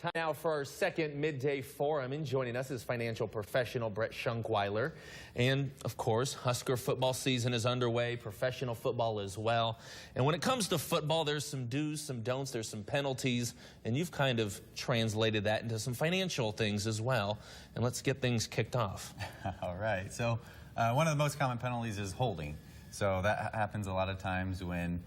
Time now for our second midday forum, and joining us is financial professional Brett Shunkwiler. And of course, Husker football season is underway, professional football as well. And when it comes to football, there's some do's, some don'ts, there's some penalties, and you've kind of translated that into some financial things as well. And let's get things kicked off. All right. So one of the most common penalties is holding. So that happens a lot of times when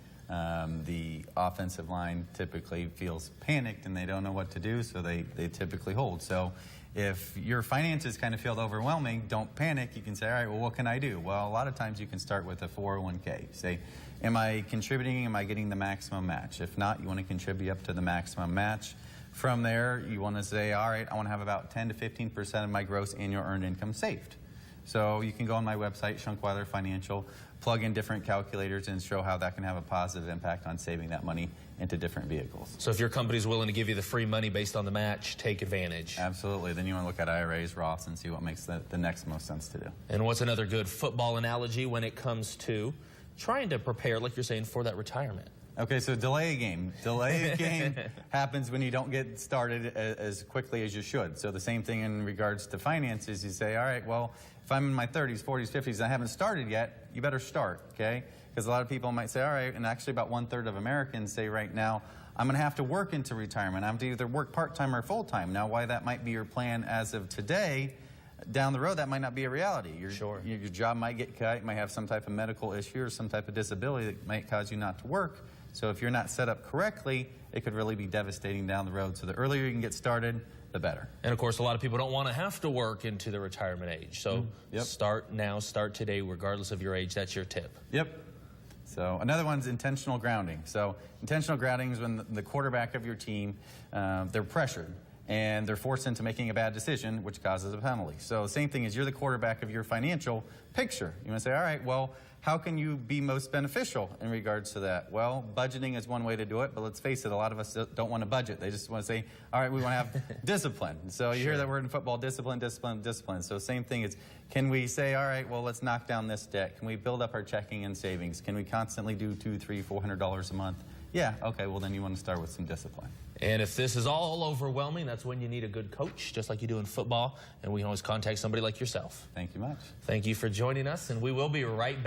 the offensive line typically feels panicked and they don't know what to do, so they typically hold. So if your finances kind of feel overwhelming, don't panic. You can say, all right, well, what can I do? Well, a lot of times you can start with a 401k. Say, am I contributing? Am I getting the maximum match? If not, you want to contribute up to the maximum match. From there, you want to say, all right, I want to have about 10 to 15% of my gross annual earned income saved. So you can go on my website, Shunkwiler Financial, plug in different calculators and show how that can have a positive impact on saving that money into different vehicles. So if your company's willing to give you the free money based on the match, take advantage. Absolutely. Then you want to look at IRAs, Roths, and see what makes the next most sense to do. And what's another good football analogy when it comes to trying to prepare, like you're saying, for that retirement? Okay, so delay a game. Delay a game happens when you don't get started as quickly as you should. So the same thing in regards to finances. You say, all right, well, if I'm in my 30s, 40s, 50s, and I haven't started yet, you better start, okay? Because a lot of people might say, all right, and actually about 1/3 of Americans say right now, I'm going to have to work into retirement. I'm to either work part-time or full-time. Now, why that might be your plan as of today, down the road, that might not be a reality. Your job might get cut, you might have some type of medical issue or some type of disability that might cause you not to work. So if you're not set up correctly, it could really be devastating down the road. So the earlier you can get started, the better. And of course, a lot of people don't want to have to work into the retirement age. So start now, start today, regardless of your age. That's your tip. Yep. So another one's intentional grounding. So intentional grounding is when the quarterback of your team, they're pressured and they're forced into making a bad decision, which causes a penalty. So the same thing is you're the quarterback of your financial picture. You want to say, all right, well, how can you be most beneficial in regards to that? Well, budgeting is one way to do it, but let's face it, a lot of us don't want to budget. They just want to say, all right, we want to have discipline. So you hear that word in football, discipline, discipline, discipline. So same thing is, can we say, all right, well, let's knock down this debt? Can we build up our checking and savings? Can we constantly do $200, $300, $400 a month? Yeah, okay, well, then you want to start with some discipline. And if this is all overwhelming, that's when you need a good coach, just like you do in football. And we can always contact somebody like yourself. Thank you much. Thank you for joining us, and we will be right back.